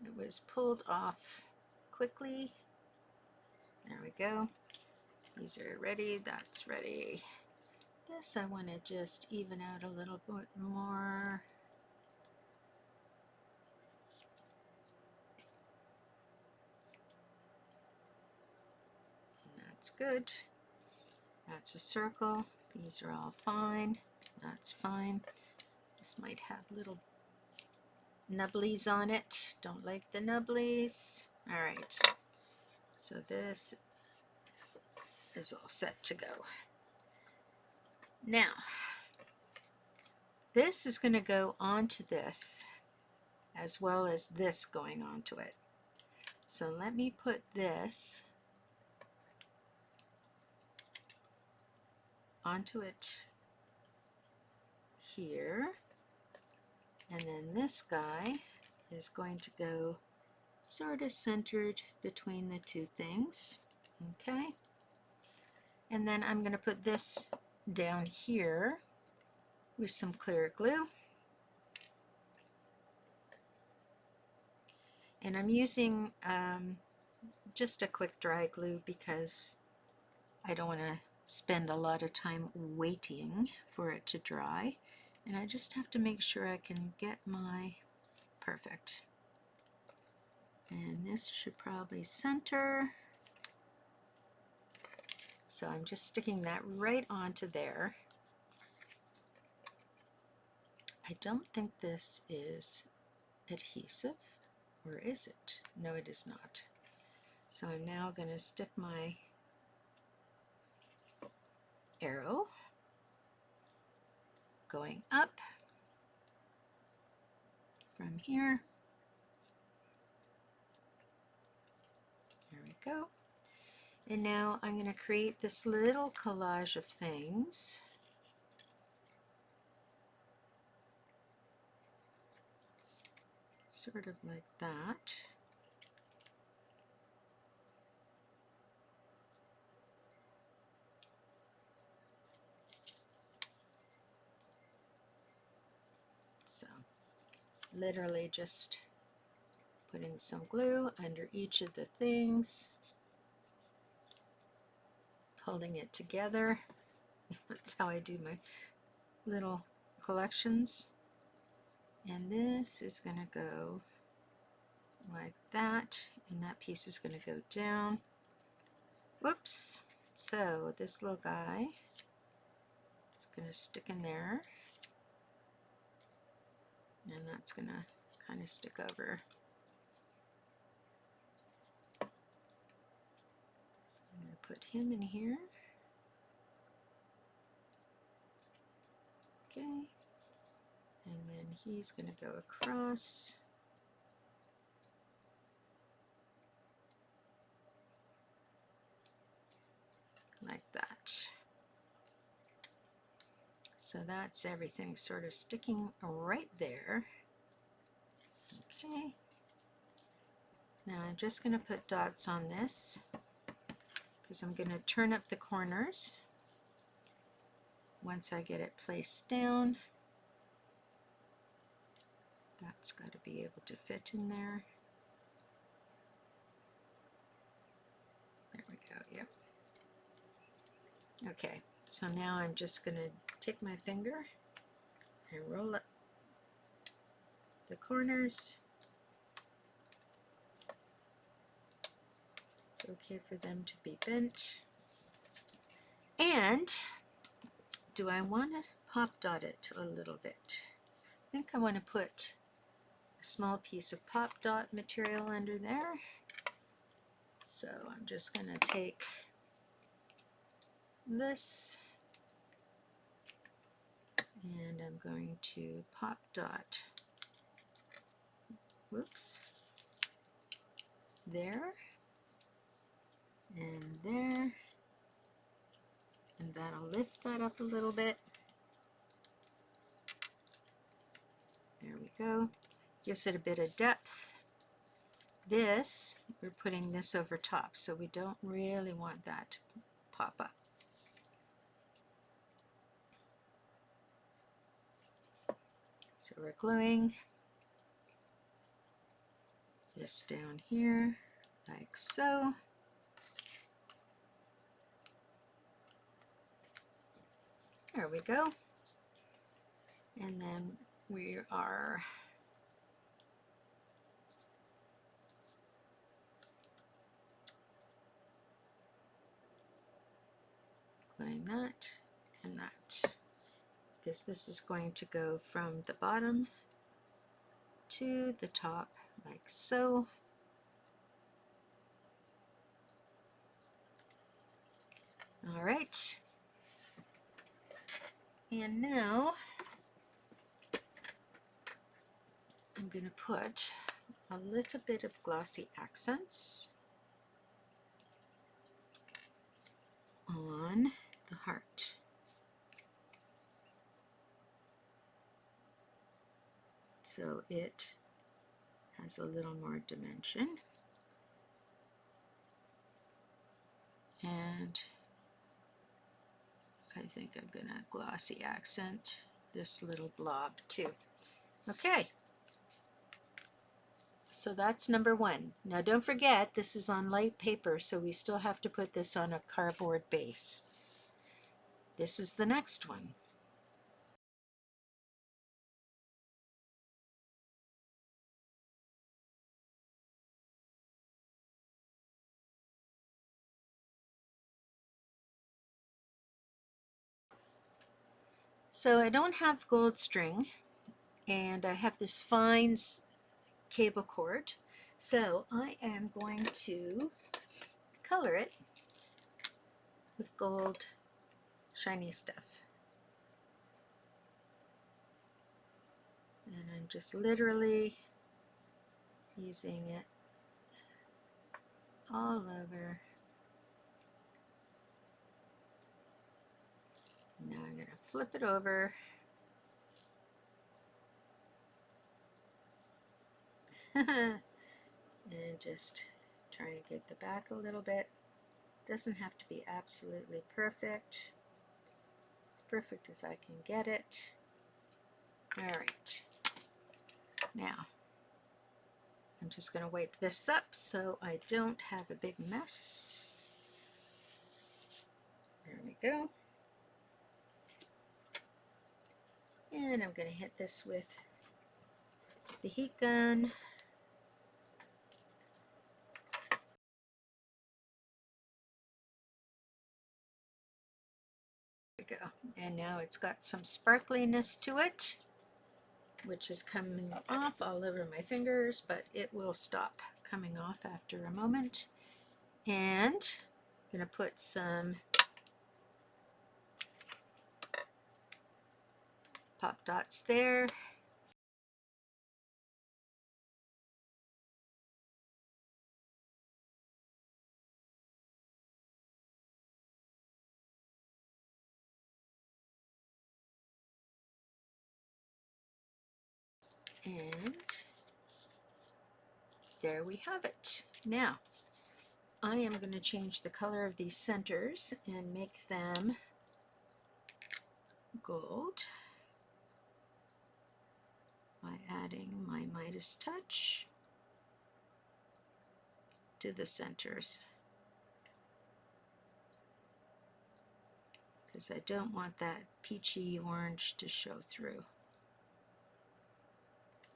it was pulled off quickly. There we go. These are ready. That's ready. This I want to just even out a little bit more. And that's good. That's a circle. These are all fine. That's fine. This might have little nubblies on it. Don't like the nubblies. All right. So this is all set to go. Now, this is going to go onto this as well as this going onto it. So let me put this onto it here, and then this guy is going to go sort of centered between the two things. Okay, and then I'm going to put this down here with some clear glue, and I'm using just a quick dry glue because I don't want to spend a lot of time waiting for it to dry, and I just have to make sure I can get my perfect. And this should probably center. So I'm just sticking that right onto there. I don't think this is adhesive, or is it? No, it is not. So I'm now going to stick my arrow going up from here. There we go. And now I'm going to create this little collage of things. Sort of like that. So literally just putting some glue under each of the things, holding it together. That's how I do my little collections. And this is going to go like that, and that piece is going to go down. Whoops. So this little guy is going to stick in there, and that's going to kind of stick over. So I'm going to put him in here. Okay, and then he's going to go across. Like that. So that's everything sort of sticking right there. Okay. Now I'm just going to put dots on this because I'm going to turn up the corners once I get it placed down. That's got to be able to fit in there. There we go, yep. Okay, so now I'm just going to take my finger and roll up the corners. It's okay for them to be bent. And do I want to pop dot it a little bit? I think I want to put a small piece of pop dot material under there. So I'm just going to take this and I'm going to pop dot, whoops, there and there, and that'll lift that up a little bit. There we go. Gives it a bit of depth. This, we're putting this over top, so we don't really want that to pop up. So we're gluing this down here, like so. There we go. And then we are gluing that and that, because this is going to go from the bottom to the top, like so. All right. And now I'm going to put a little bit of Glossy Accents on the heart. So it has a little more dimension. And I think I'm going to glossy accent this little blob too. Okay. So that's number one. Now don't forget, this is on light paper, so we still have to put this on a cardboard base. This is the next one. So I don't have gold string, and I have this fine cable cord. So I am going to color it with gold shiny stuff. And I'm just literally using it all over. Now I'm going to flip it over. And just try and get the back a little bit. Doesn't have to be absolutely perfect. As perfect as I can get it. All right. Now, I'm just going to wipe this up so I don't have a big mess. There we go. And I'm going to hit this with the heat gun. go. And now it's got some sparkliness to it, which is coming off all over my fingers, but it will stop coming off after a moment. And I'm going to put some pop dots there. And there we have it. Now, I am going to change the color of these centers and make them gold by adding my Midas touch to the centers, because I don't want that peachy orange to show through.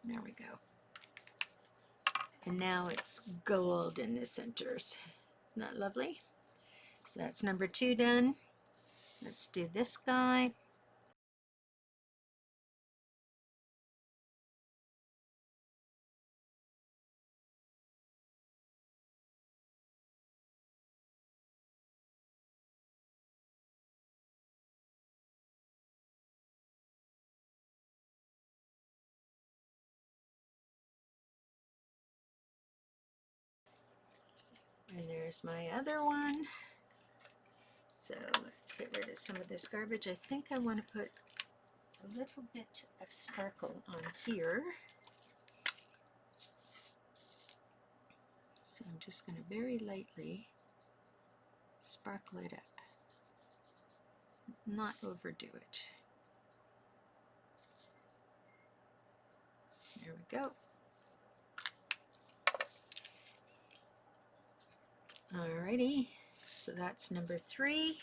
There we go. And now it's gold in the centers. Isn't that lovely? So that's number 2 done. Let's do this guy. And there's my other one. So let's get rid of some of this garbage. I think I want to put a little bit of sparkle on here. So I'm just going to very lightly sparkle it up, not overdo it. There we go. Alrighty, so that's number 3.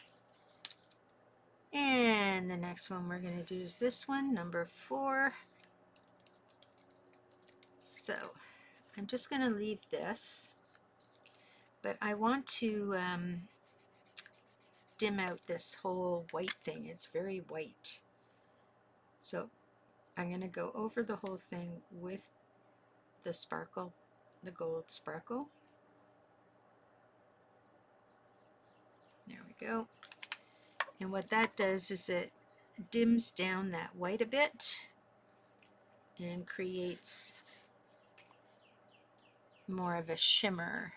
And the next one we're going to do is this one, number 4. So I'm just going to leave this, but I want to dim out this whole white thing. It's very white. So I'm going to go over the whole thing with the sparkle, the gold sparkle. There we go. And what that does is it dims down that white a bit and creates more of a shimmer.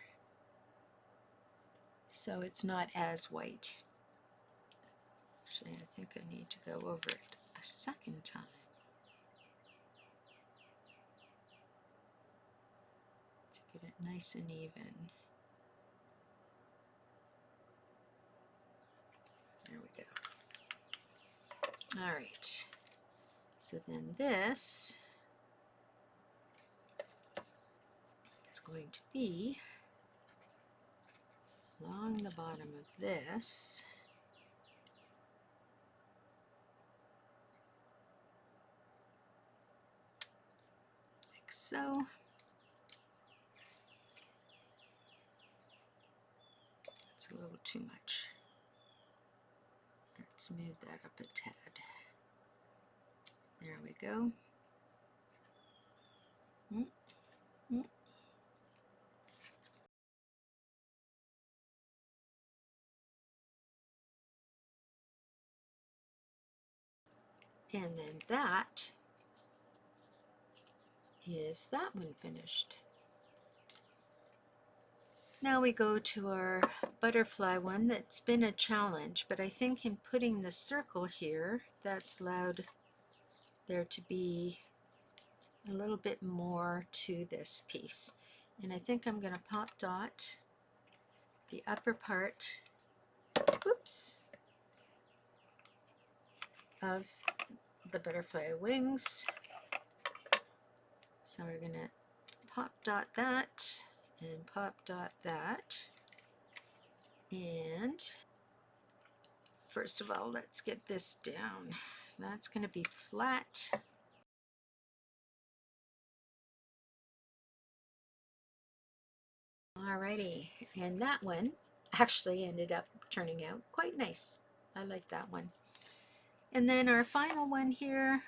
So it's not as white. Actually, I think I need to go over it a second time. To get it nice and even. There we go. All right, so then this is going to be along the bottom of this. Like so. That's a little too much. Let's move that up a tad. There we go. And then that is that one finished. Now we go to our butterfly one. That's been a challenge, but I think in putting the circle here, that's allowed there to be a little bit more to this piece. And I think I'm going to pop dot the upper part, whoops, of the butterfly wings. So we're going to pop dot that and pop dot that. And first of all, let's get this down. That's going to be flat. Alrighty, and that one actually ended up turning out quite nice. I like that one. And then our final one here,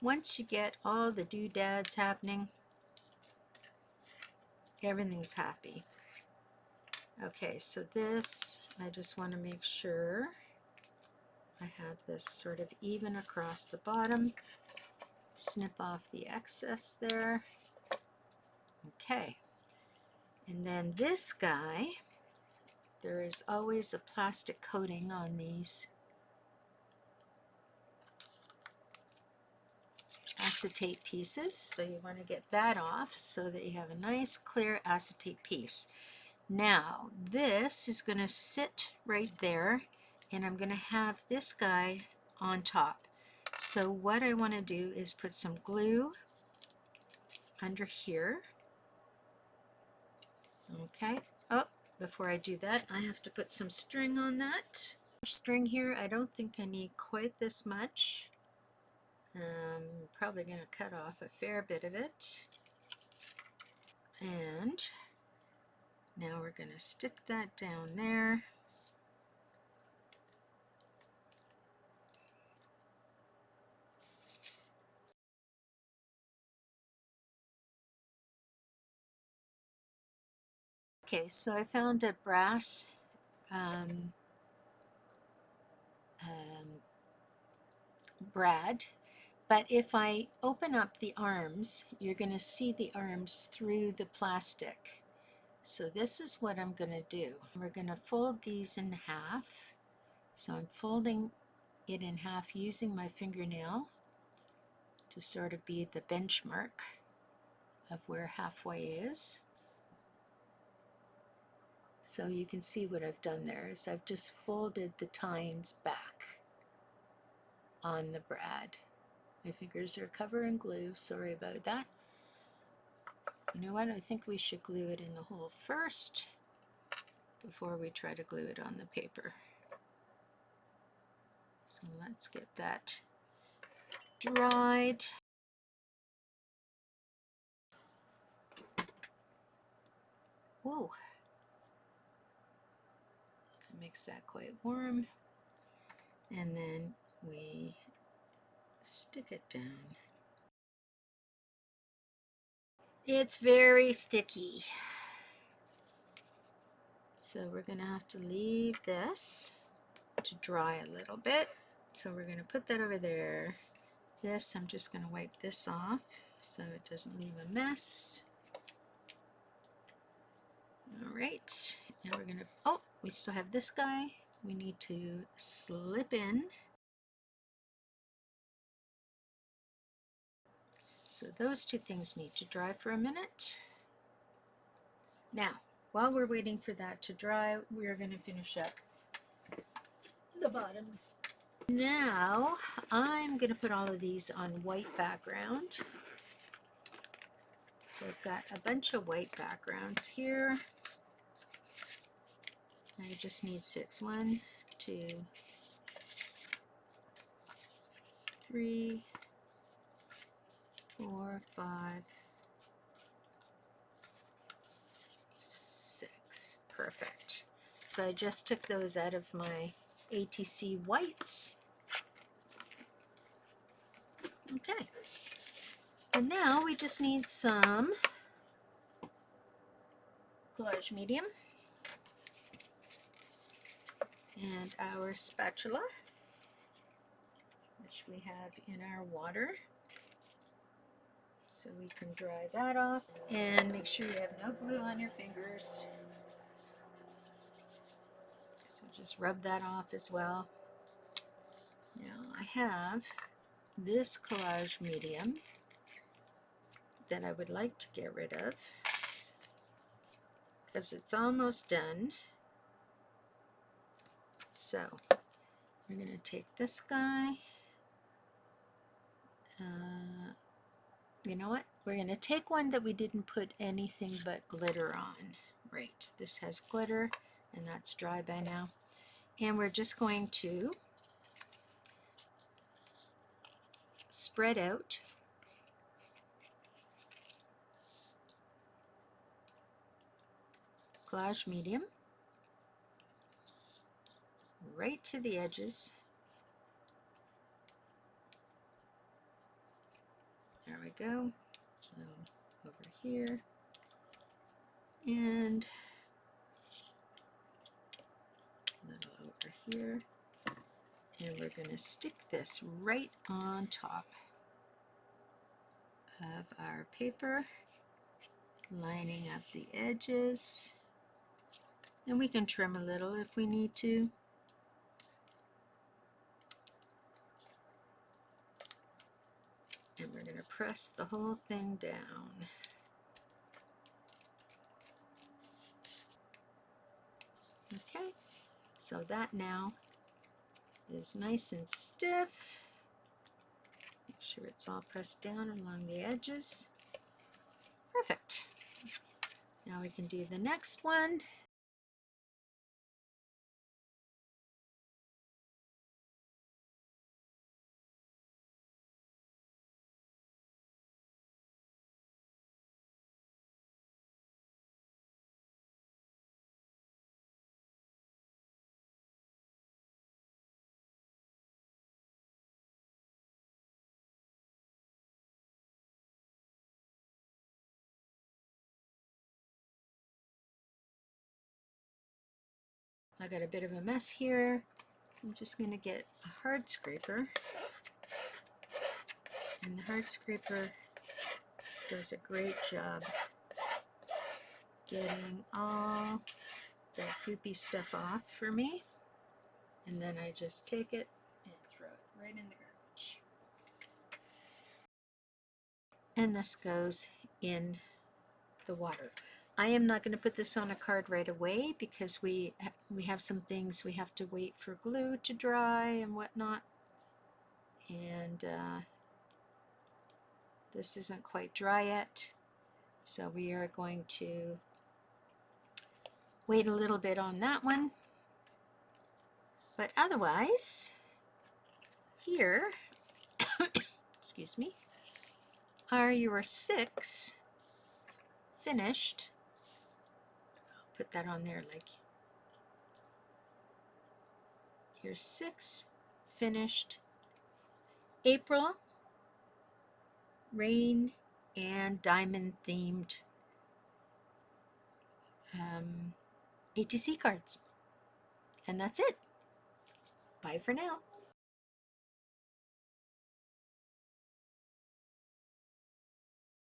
once you get all the doodads happening, everything's happy. Okay, so this, I just want to make sure I have this sort of even across the bottom. Snip off the excess there. Okay, and then this guy, there is always a plastic coating on these acetate pieces, so you want to get that off so that you have a nice clear acetate piece. Now this is going to sit right there, and I'm going to have this guy on top. So what I want to do is put some glue under here. Okay. Oh, before I do that, I have to put some string on that. String here, I don't think I need quite this much. Probably going to cut off a fair bit of it. And now we're going to stick that down there. Okay, so I found a brass brad, but if I open up the arms, you're going to see the arms through the plastic. So this is what I'm going to do. We're going to fold these in half. So I'm folding it in half using my fingernail to sort of be the benchmark of where halfway is. So you can see what I've done there is I've just folded the tines back on the brad. My fingers are covered in glue, sorry about that. You know what, I think we should glue it in the hole first before we try to glue it on the paper. So let's get that dried. Whoa, that makes that quite warm. And then we stick it down. It's very sticky. So we're going to have to leave this to dry a little bit. So we're going to put that over there. This, I'm just going to wipe this off so it doesn't leave a mess. All right, now we're going to, oh, we still have this guy. We need to slip in. So those two things need to dry for a minute. Now, while we're waiting for that to dry, we're going to finish up the bottoms. Now, I'm going to put all of these on white background. So I've got a bunch of white backgrounds here. I just need 6. 1, 2, 3, 4, 5, 6. Perfect. So I just took those out of my ATC whites. Okay. And now we just need some Collage medium and our spatula, which we have in our water. So we can dry that off and make sure you have no glue on your fingers. So just rub that off as well. Now I have this Collage medium that I would like to get rid of because it's almost done. So we're going to take this guy. You know what? We're going to take one that we didn't put anything but glitter on. Right, this has glitter and that's dry by now. And we're just going to spread out Collage medium right to the edges There we go. So over here, and a little over here, and we're going to stick this right on top of our paper, lining up the edges, and we can trim a little if we need to. And we're going to press the whole thing down. Okay, so that now is nice and stiff. Make sure it's all pressed down along the edges. Perfect. Now we can do the next one. I got a bit of a mess here. I'm just going to get a hard scraper, and the hard scraper does a great job getting all that goopy stuff off for me, and then I just take it and throw it right in the garbage. And this goes in the water. I am not going to put this on a card right away because we have some things we have to wait for glue to dry and whatnot, and this isn't quite dry yet, so we are going to wait a little bit on that one. But otherwise, here excuse me, are your 6 finished. I'll put that on there, like your 6 finished April rain and diamond themed ATC cards. And that's it. Bye for now.